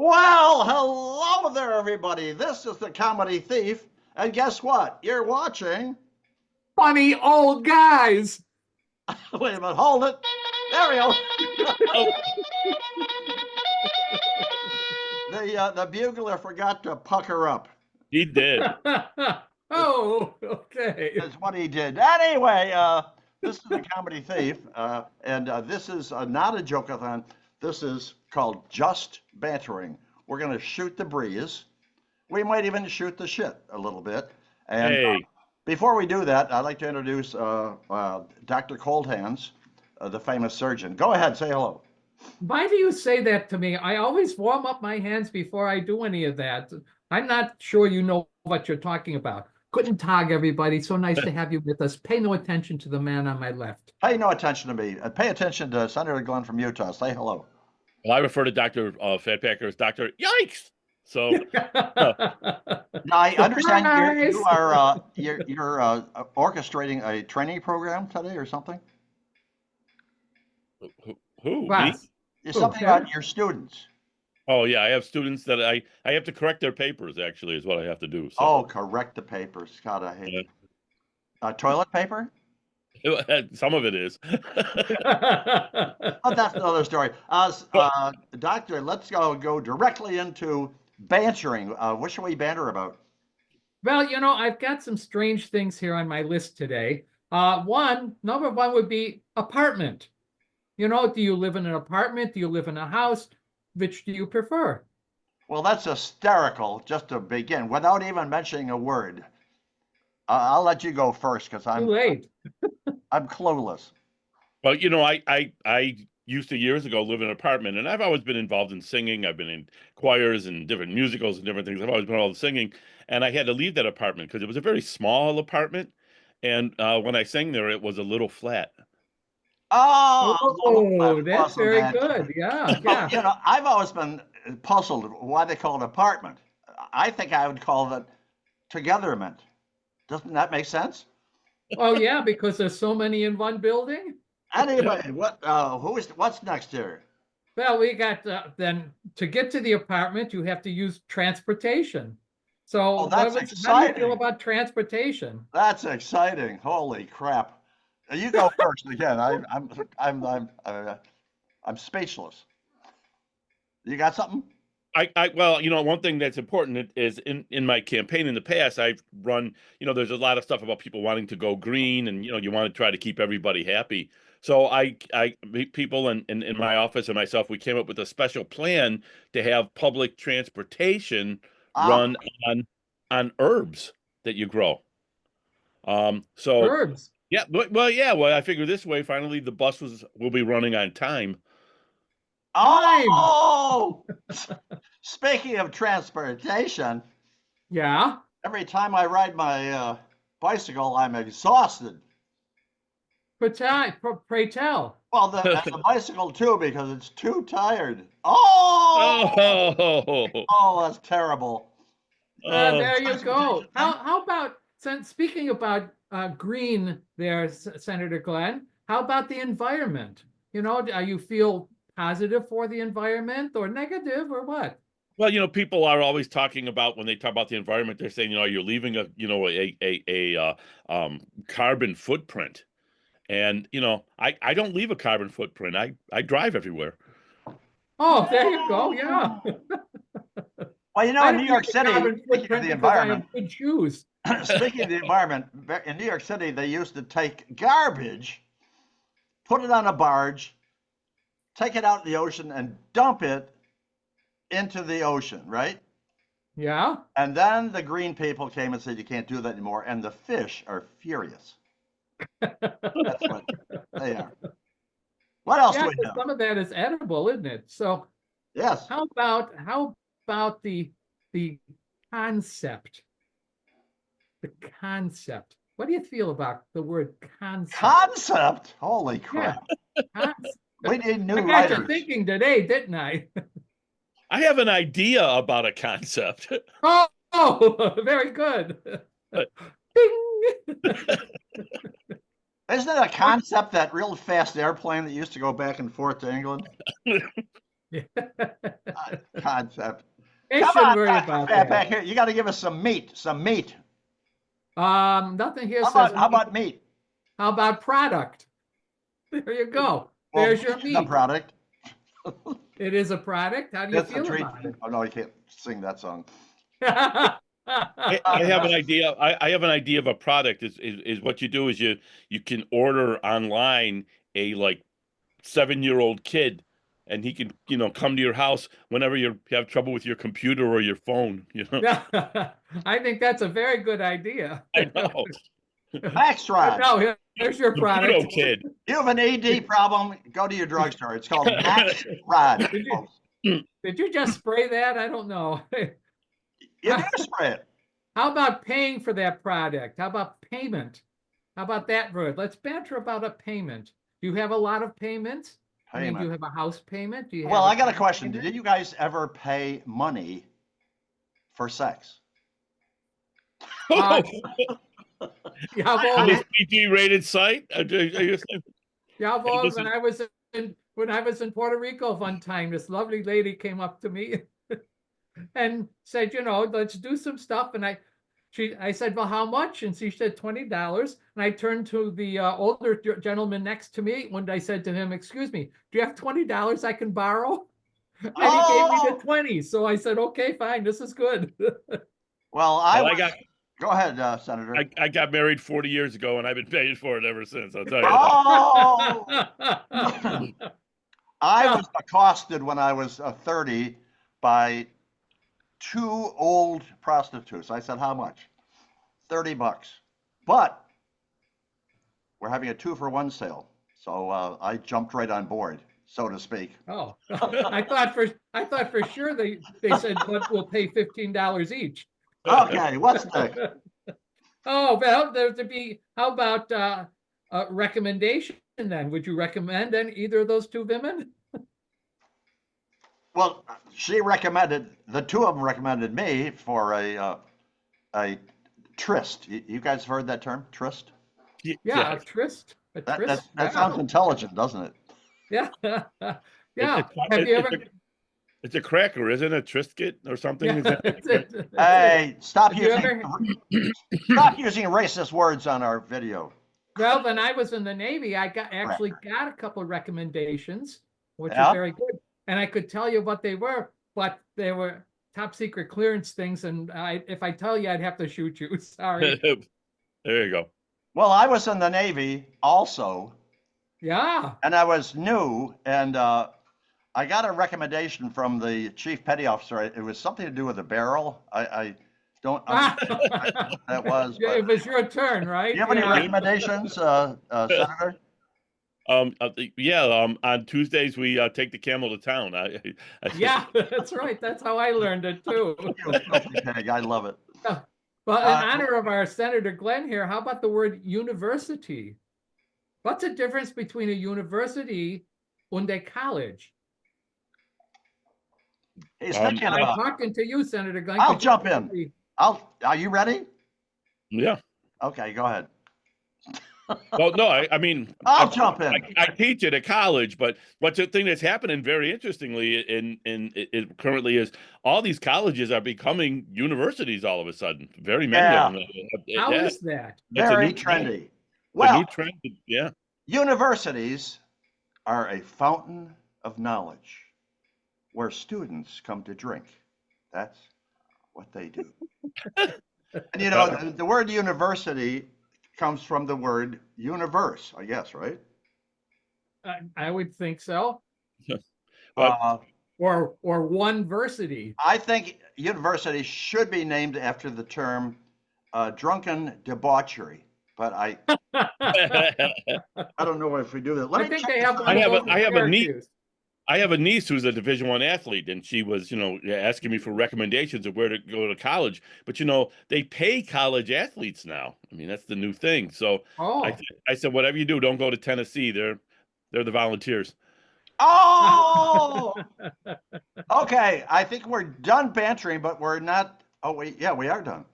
Well, hello there, everybody. This is the Comedy Thief. And guess what? You're watching. Funny old guys. Wait a minute, hold it. There we go. Oh, The bugler forgot to pucker up. he did. Oh, okay. That's what he did. Anyway, this is the Comedy Thief. And this is not a joke-a-thon. This is called Just Bantering. We're going to shoot the breeze. We might even shoot the shit a little bit. And Hey, before we do that, I'd like to introduce Dr. Cold Hands, the famous surgeon. Go ahead, say hello. Why do you say that to me? I always warm up my hands before I do any of that. I'm not sure you know what you're talking about. Guten Tag, everybody. So nice to have you with us. Pay no attention to the man on my left. Pay no attention to me. Pay attention to Senator Glenn from Utah. Say hello. well, I refer to Dr. Fatpacker as Dr. Yikes. So, uh, Now I understand Surprise! you're orchestrating a training program today or something. who? Me? What? It's Oh, something okay. about your students. Oh, yeah. I have students that I have to correct their papers, actually, is what I have to do. So, Oh, correct the papers. God, I hate it. Toilet paper? some of it is. Oh, that's another story. Doctor, let's go directly into bantering. What should we banter about? Well, I've got some strange things here on my list today. Number one would be apartment. Do you live in an apartment? Do you live in a house? Which do you prefer? Well, that's hysterical just to begin without even mentioning a word. I'll let you go first because Too I'm late. clueless. Well, I used to years ago live in an apartment, and I've always been involved in singing. I've been in choirs and different musicals and different things. I've always been involved in singing, and I had to leave that apartment because it was a very small apartment, and when I sang there, it was a little flat. Oh, Oh, that's wasn't very that? good. Yeah, Well, yeah. I've always been puzzled why they call it apartment. I think I would call it togetherment. Doesn't that make sense? Oh, yeah, because there's so many in one building. Anyway, what's next here? Well, we got then to get to the apartment, you have to use transportation. So, Oh, that's how do you exciting. feel about transportation? That's exciting. Holy crap. You go first again. I'm speechless. You got something? Well, one thing that's important is in my campaign in the past, I've run, there's a lot of stuff about people wanting to go green and, you want to try to keep everybody happy. So people in my office and myself, we came up with a special plan to have public transportation Ah, run on herbs that you grow. So Herbs. yeah, well, I figure this way, finally the will be running on time. Time. oh! Speaking of transportation, Yeah. every time I ride my bicycle, I'm exhausted. Pray tell. Well, and the bicycle too, because it's too tired. Oh, Oh, oh, that's terrible. oh, There you go. Transportation thing? How about, since speaking about green there, Senator Glenn, how about the environment? Do you feel positive for the environment or negative or what? well, people are always talking about when they talk about the environment, they're saying, you're leaving a carbon footprint. And, I don't leave a carbon footprint. I drive everywhere. Oh, there you go. Yeah. Well, I in New don't York use a City, carbon speaking of footprint the because I environment, have good shoes. speaking of the environment, in New York City, they used to take garbage, put it on a barge, take it out in the ocean, and dump it into the ocean, right? Yeah. And then the green people came and said, you can't do that anymore. And the fish are furious. That's what they are. What else do Yeah, we because know? some of that is edible, isn't it? So Yes. how about the concept? The concept. What do you feel about the word concept? Concept. Holy Yeah, crap. concept. We need new I got you writers. thinking today, didn't I? I have an idea about a concept. Oh, very good. Ding. Isn't it a concept, that real fast airplane that used to go back and forth to England? Yeah. concept. They Come shouldn't on, worry Dr. about Fatback, that. here. You got to give us some meat. Some meat. Nothing here How says about, how meat. about meat? How about product? There you go. Well, There's your meat is a meat. product. It is a product. How do you It's a feel treat. about it? Oh, no, you can't sing that song. I have an idea. I have an idea of a product. Is what you do is you can order online a like 7-year-old kid, and he can come to your house whenever you have trouble with your computer or your phone. I think that's a very good idea. I know. Maxrod. No, here's your The product. Pluto kid. You have an ED problem, go to your drugstore. It's called Maxrod. Did you just spray that? I don't know. You do spray it. How about paying for that product? How about payment? How about that word? Let's banter about a payment. Do you have a lot of payments? I mean, do you Payment. have a house payment? Do you Well, have I got a car question. payment? Did you guys ever pay money for sex? Uh, yeah, On well, this PG-rated site? Are you saying- yeah, well, this when is- I was in Puerto Rico one time, this lovely lady came up to me and said, let's do some stuff. And I said, well, how much? And she said $20. And I turned to the older gentleman next to me when I said to him, excuse me, do you have $20 I can borrow? And he gave me the 20. So I said, okay, fine, this is good. Well, go ahead, Senator. I got married 40 years ago, and I've been paying for it ever since. I'll tell you. Oh, I was accosted when I was 30 by 2 old prostitutes. I said, how much? $30. But we're having a 2-for-1 sale. So I jumped right on board, so to speak. Oh, I thought for sure they said, but we'll pay $15 each. Okay, what's next? Oh, well, how about a recommendation then? Would you recommend either of those two women? Well, the 2 of them recommended me for a tryst. You guys heard that term, tryst? Yeah, a tryst. That Yeah. sounds intelligent, doesn't it? Yeah. Yeah. Have you ever? It's a cracker, isn't it? Triscuit or something? Yeah, Is that- that's it. Hey, stop Have you using racist words on our video. Well, when I was in the Navy, I got a couple of recommendations, which Yeah? are very good. And I could tell you what they were, but they were top secret clearance things. And if I tell you, I'd have to shoot you. Sorry. There you go. Well, I was in the Navy also, Yeah. and I was new, and I got a recommendation from the chief petty officer. It was something to do with a barrel. I don't understand what that was. Yeah, But it was your turn, right? do you have any Yeah. recommendations, Senator? On Tuesdays we take the camel to town. Yeah, that's right. That's how I learned it too. You filthy pig, I love it. Well, in honor of our Senator Glenn here, how about the word university? What's the difference between a university and a college? He's thinking I'm about it. talking to you, Senator Glenn. I'll Could you jump tell in. me- Are you ready? Yeah. Okay, go ahead. Well, no, I mean, I'll jump in. I teach at a college, but what's the thing that's happening very interestingly in it currently is all these colleges are becoming universities all of a sudden. Very many of them. How Yeah, is that? that's a Very new trend. trendy. A Well, new trend. Yeah. universities are a fountain of knowledge where students come to drink. That's what they do. And the word university comes from the word universe, I guess, right? I would think so. Well, Or one versity. I think university should be named after the term drunken debauchery, but I don't know if we do that. Let I me think check they this have. out. I have a niece who's a Division I athlete, and she was, asking me for recommendations of where to go to college. But they pay college athletes now. I mean, that's the new thing. So Oh, I said, whatever you do, don't go to Tennessee. They're the Volunteers. Oh, okay. I think we're done bantering, but we're not. Oh, wait. Yeah, we are done.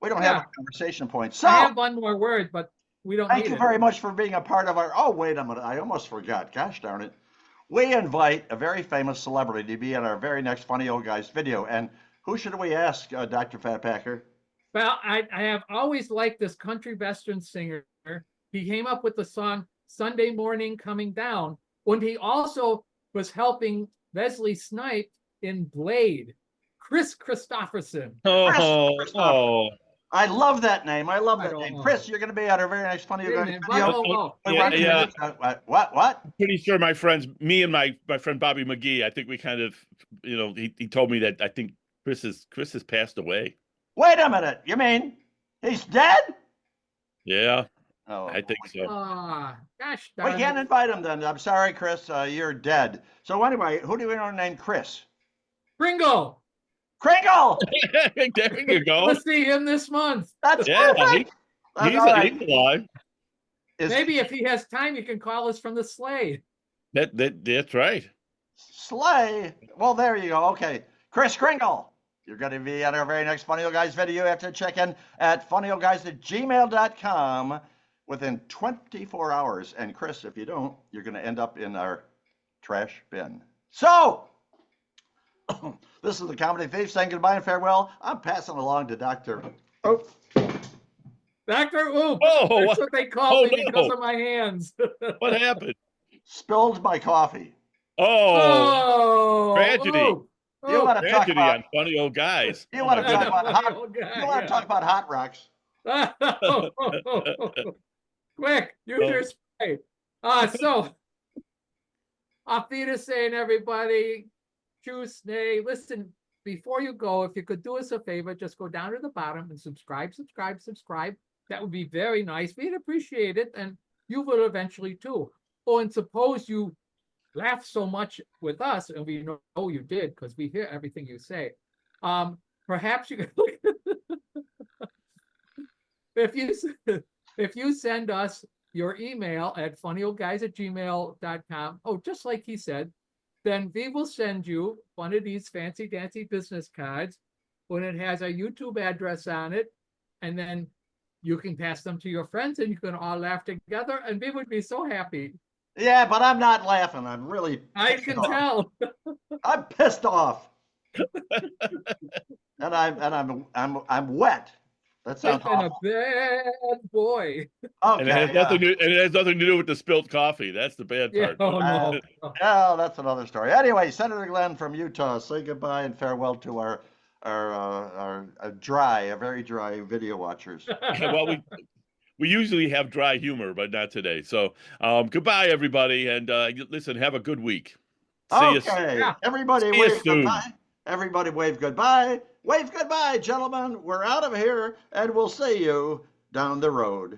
We don't have Yeah. a conversation point. I So have one more word, but we don't thank need you it. very much for being a part of our. Oh, wait a minute. I almost forgot. Gosh darn it. we invite a very famous celebrity to be in our very next Funny Old Guys video. And who should we ask, Dr. Fatpacker? Well, I have always liked this country western singer. He came up with the song Sunday Morning Coming Down when he also was helping Wesley Snipes in Blade, Chris Christopherson. Oh. I love that name. I love I that don't name. know. Chris, you're going to be at our very next Funny Old Wait a Guys minute, video. What? Pretty sure my friends, me and my friend Bobby McGee, I think we kind of, he told me that I think Chris has passed away. Wait a minute. You mean he's dead? Yeah, Oh, I think so. Gosh we darn can't it. invite him then. I'm sorry, Chris. You're dead. So anyway, who do we know named Chris? Pringle. Kringle. There you go. Let's see him this month. That's Yeah, perfect. he's All right. alive. Maybe if he has time, he can call us from the sleigh. That's right. Slay. Well, there you go. Okay. Chris Kringle. You're going to be at our very next Funny Old Guys video. You have to check in at funnyoldguys@gmail.com within 24 hours. And Chris, if you don't, you're going to end up in our trash bin. So, this is the Comedy Thief saying goodbye and farewell. I'm passing along to Dr. Dr. Oop. Oh, That's what they call me no. because of my hands. What happened? Spilled my coffee. Oh, tragedy. Oop. You want to talk Tragedy about on Funny Old Guys. you want to talk about hot, Old guy, you want to talk about hot rocks. Quick, use your spray. So, auf Wiedersehen, everybody. Tschüss, nay. Listen, before you go, if you could do us a favor, just go down to the bottom and subscribe. That would be very nice. We'd appreciate it, and you will eventually too. Oh, and suppose you laugh so much with us, and we know you did because we hear everything you say. Perhaps you could if you send us your email at funnyoldguys@gmail.com, oh, just like he said, then we will send you one of these fancy dancy business cards when it has a YouTube address on it, and then you can pass them to your friends and you can all laugh together, and we would be so happy. Yeah, but I'm not laughing. I'm really I pissed can off. tell. I'm pissed off. and I'm wet. That sounds You've been a awful. bad boy. And it has Okay. nothing to do with the spilt coffee. That's the bad Yeah, part. oh no. Yeah, that's another story. Anyway, Senator Glenn from Utah, say goodbye and farewell to our very dry video watchers. Well, we usually have dry humor, but not today. So goodbye, everybody, and listen, have a good week. See you. Okay, Yeah. everybody See you wave soon. goodbye. Everybody wave goodbye. Wave goodbye, gentlemen. We're out of here, and we'll see you down the road.